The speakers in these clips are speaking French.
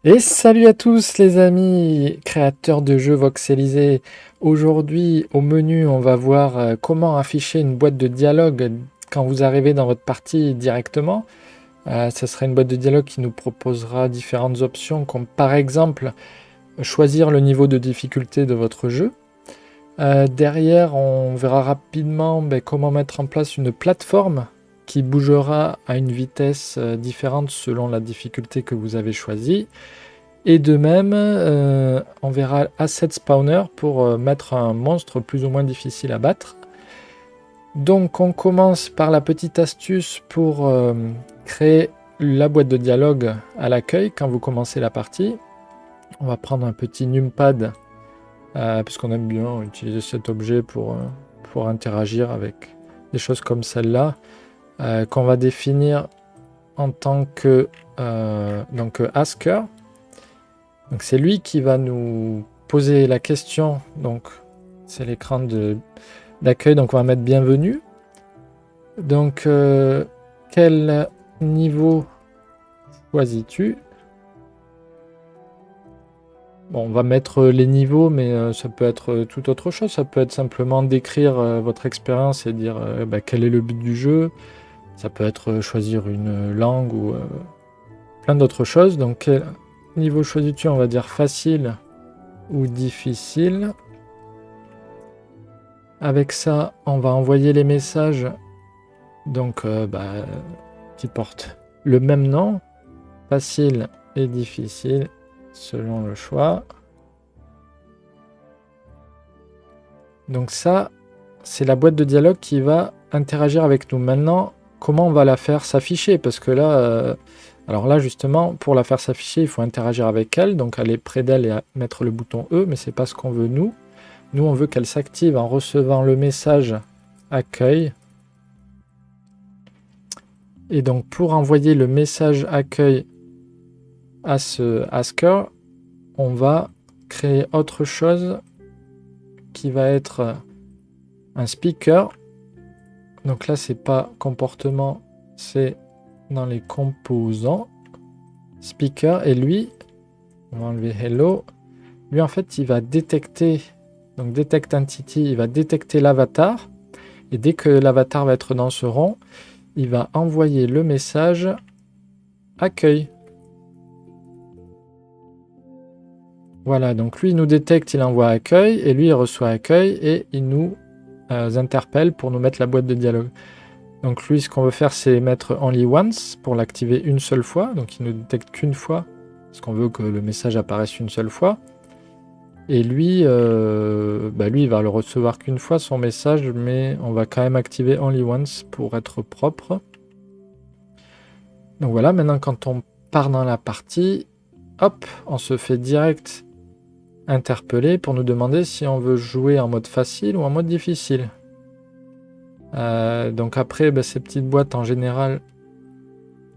Et salut à tous les amis créateurs de jeux voxelisés. Aujourd'hui au menu on va voir comment afficher une boîte de dialogue quand vous arrivez dans votre partie directement. Ce sera une boîte de dialogue qui nous proposera différentes options comme par exemple choisir le niveau de difficulté de votre jeu. Derrière on verra rapidement comment mettre en place une plateforme qui bougera à une vitesse différente selon la difficulté que vous avez choisie. Et de même, on verra Asset Spawner pour mettre un monstre plus ou moins difficile à battre. Donc on commence par la petite astuce pour créer la boîte de dialogue à l'accueil quand vous commencez la partie. On va prendre un petit numpad, puisqu'on aime bien utiliser cet objet pour interagir avec des choses comme celle-là, qu'on va définir en tant que asker. Donc c'est lui qui va nous poser la question. Donc c'est l'écran d'accueil. Donc on va mettre bienvenue. Donc quel niveau choisis-tu? Bon, on va mettre les niveaux, mais ça peut être tout autre chose. Ça peut être simplement décrire votre expérience et dire quel est le but du jeu. Ça peut être choisir une langue ou plein d'autres choses. Donc quel niveau choisis-tu? On va dire facile ou difficile. Avec ça, on va envoyer les messages donc, qui portent le même nom, facile et difficile, selon le choix. Donc ça, c'est la boîte de dialogue qui va interagir avec nous. Maintenant, comment on va la faire s'afficher? Parce que là, alors là, justement, pour la faire s'afficher, il faut interagir avec elle, donc aller près d'elle et mettre le bouton E, mais c'est pas ce qu'on veut nous. Nous, on veut qu'elle s'active en recevant le message accueil. Et donc, pour envoyer le message accueil à ce asker, on va créer autre chose qui va être un speaker. Donc là, c'est pas comportement, c'est dans les composants. Speaker, et lui, on va enlever hello. Lui, en fait, il va détecter, donc detect entity, il va détecter l'avatar. Et dès que l'avatar va être dans ce rond, il va envoyer le message accueil. Voilà, donc lui il nous détecte, il envoie accueil, et lui il reçoit accueil, et il nous interpelle pour nous mettre la boîte de dialogue. Donc lui, ce qu'on veut faire, c'est mettre only once pour l'activer une seule fois, donc il ne détecte qu'une fois, parce qu'on veut que le message apparaisse une seule fois. Et lui, lui il va le recevoir qu'une fois son message, mais on va quand même activer only once pour être propre. Donc voilà, maintenant quand on part dans la partie, hop, on se fait direct interpeller pour nous demander si on veut jouer en mode facile ou en mode difficile. Donc après, ces petites boîtes en général,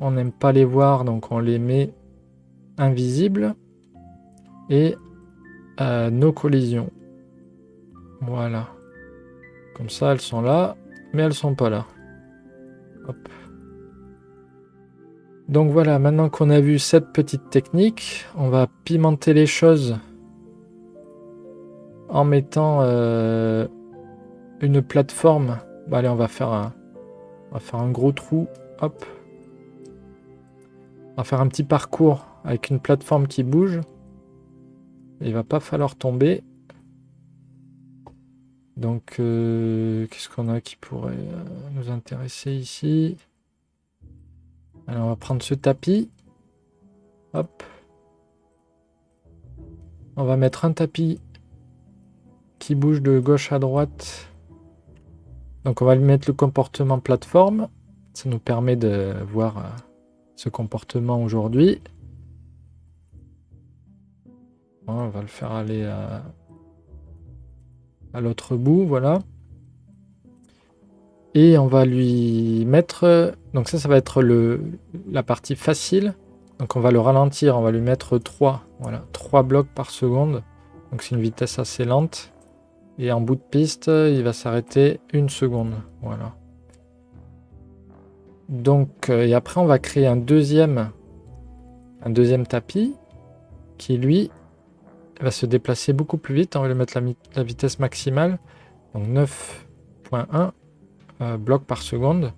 on n'aime pas les voir, donc on les met invisibles. Et nos collisions. Voilà. Comme ça, elles sont là, mais elles sont pas là. Hop. Donc voilà, maintenant qu'on a vu cette petite technique, on va pimenter les choses en mettant une plateforme. Allez, on va faire un gros trou. Hop. On va faire un petit parcours avec une plateforme qui bouge. Il va pas falloir tomber. Donc, qu'est-ce qu'on a qui pourrait nous intéresser ici? Alors, on va prendre ce tapis. Hop. On va mettre un tapis qui bouge de gauche à droite. Donc, on va lui mettre le comportement plateforme. Ça nous permet de voir ce comportement aujourd'hui. On va le faire aller à l'autre bout, voilà. Et on va lui mettre... Donc ça va être la partie facile. Donc on va le ralentir, on va lui mettre 3. Voilà, 3 blocs par seconde. Donc c'est une vitesse assez lente. Et en bout de piste, il va s'arrêter 1 seconde. Voilà. Donc, et après on va créer un deuxième tapis. qui lui va se déplacer beaucoup plus vite. On va lui mettre la vitesse maximale. Donc 9.1 blocs par seconde.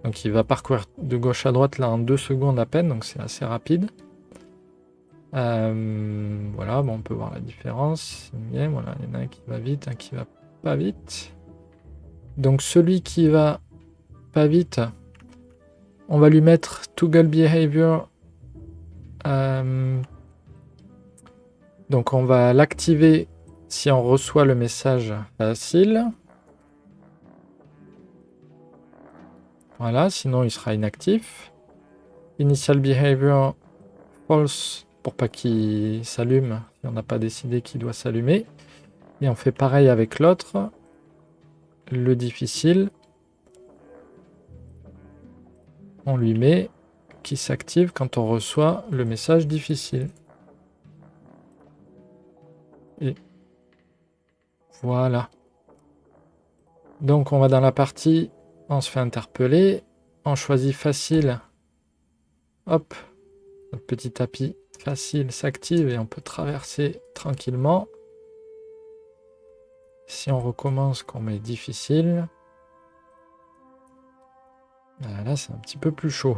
Donc il va parcourir de gauche à droite là en 2 secondes à peine, donc c'est assez rapide. Voilà, bon, on peut voir la différence. Bien, voilà, il y en a un qui va vite, un qui va pas vite. Donc celui qui va pas vite, on va lui mettre Toggle Behavior. Donc on va l'activer si on reçoit le message facile. Voilà, sinon il sera inactif. Initial Behavior false pour pas qu'il s'allume si on n'a pas décidé qu'il doit s'allumer. Et on fait pareil avec l'autre. Le difficile. On lui met qui s'active quand on reçoit le message difficile. Et voilà. Donc on va dans la partie, on se fait interpeller, on choisit facile. Hop, notre petit tapis facile s'active et on peut traverser tranquillement. Si on recommence, qu'on met difficile, là c'est un petit peu plus chaud.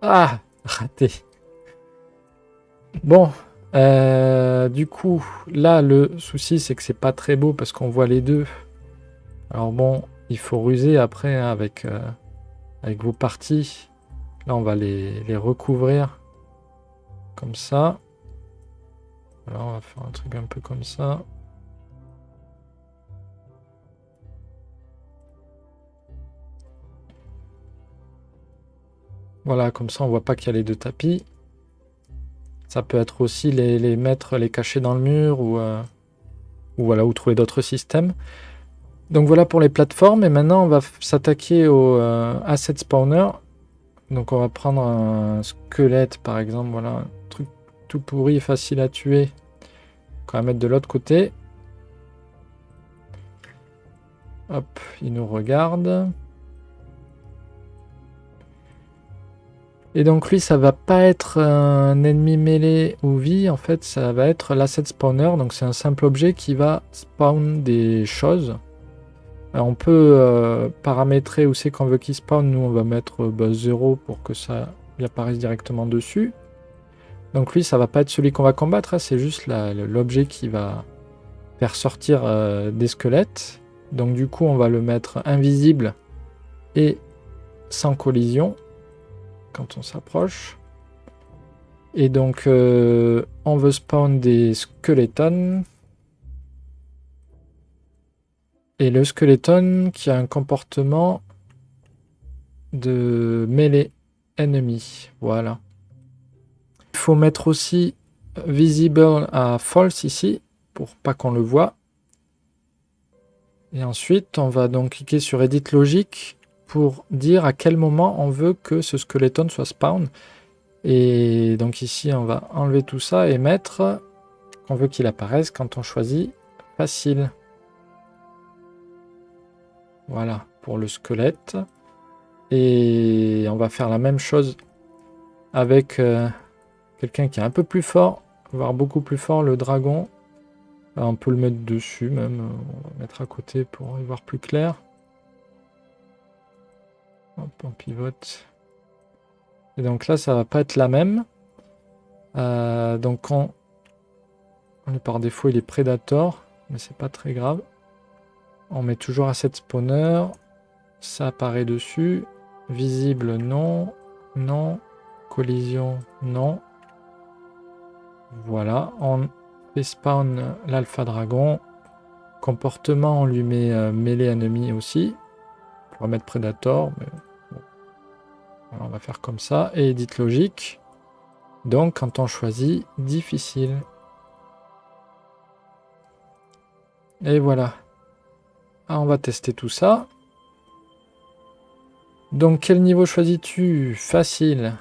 Ah, raté. Bon, du coup, là le souci c'est que c'est pas très beau parce qu'on voit les deux. Alors bon, il faut ruser après hein, avec vos parties. Là on va les recouvrir comme ça. Alors on va faire un truc un peu comme ça. Voilà, comme ça on voit pas qu'il y a les deux tapis. Ça peut être aussi les mettre, les cacher dans le mur ou voilà, ou trouver d'autres systèmes. Donc voilà pour les plateformes. Et maintenant on va s'attaquer au asset spawner. Donc on va prendre un squelette par exemple. Voilà, un truc tout pourri, facile à tuer. On va mettre de l'autre côté. Hop, il nous regarde. Et donc lui, ça va pas être un ennemi mêlé ou vie, en fait, ça va être l'asset spawner. Donc c'est un simple objet qui va spawn des choses. Alors, on peut paramétrer où c'est qu'on veut qu'il spawn. Nous, on va mettre 0 pour que ça y apparaisse directement dessus. Donc lui, ça va pas être celui qu'on va combattre, hein, c'est juste l'objet qui va faire sortir des squelettes. Donc du coup, on va le mettre invisible et sans collision quand on s'approche. Et donc, on veut spawn des skeletons. Et le skeleton qui a un comportement de mêlée ennemi. Voilà. Il faut mettre aussi visible à false ici pour pas qu'on le voit. Et ensuite, on va donc cliquer sur Edit Logic pour dire à quel moment on veut que ce skeleton soit spawn. Et donc ici, on va enlever tout ça et mettre qu'on veut qu'il apparaisse quand on choisit facile. Voilà, pour le squelette. Et on va faire la même chose avec quelqu'un qui est un peu plus fort, voire beaucoup plus fort, le dragon. Là, on peut le mettre dessus même, on va mettre à côté pour y voir plus clair. Hop, on pivote. Et donc là, ça va pas être la même. Donc on est par défaut, il est Predator, mais c'est pas très grave. On met toujours asset spawner. Ça apparaît dessus. Visible, non. Non. Collision, non. Voilà. On fait spawn l'alpha dragon. Comportement, on lui met mêlée ennemi aussi. On pourrait mettre Predator, mais bon. Voilà, on va faire comme ça. Et edit logique. Donc, quand on choisit difficile. Et voilà. Ah, on va tester tout ça. Donc, quel niveau choisis-tu? Facile.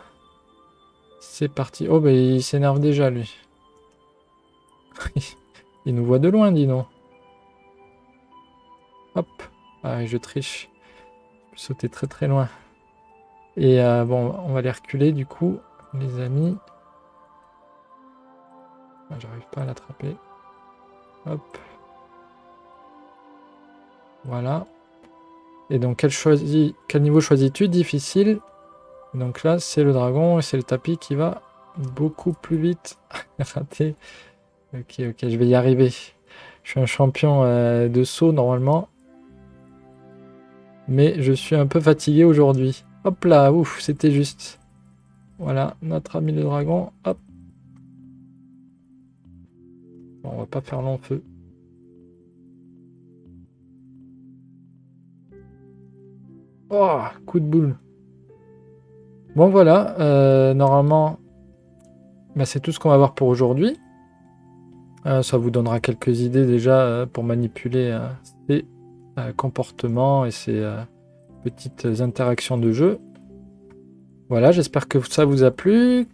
C'est parti. Oh, bah, il s'énerve déjà, lui. Il nous voit de loin, dis donc. Hop. Ah, je triche. Je peux sauter très très loin. Et bon, on va les reculer, du coup, les amis. Ah, j'arrive pas à l'attraper. Hop. Voilà. Et donc, quel niveau choisis-tu? Difficile. Donc là, c'est le dragon et c'est le tapis qui va beaucoup plus vite. Raté. Ok, je vais y arriver. Je suis un champion de saut normalement. Mais je suis un peu fatigué aujourd'hui. Hop là, ouf, c'était juste. Voilà, notre ami le dragon. Hop. Bon, on va pas faire long feu. Oh, coup de boule. Bon voilà, normalement, bah, c'est tout ce qu'on va voir pour aujourd'hui. Ça vous donnera quelques idées déjà pour manipuler ces comportements et ces petites interactions de jeu. Voilà, j'espère que ça vous a plu.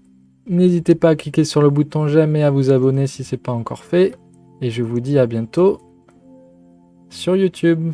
N'hésitez pas à cliquer sur le bouton j'aime et à vous abonner si ce n'est pas encore fait. Et je vous dis à bientôt sur YouTube.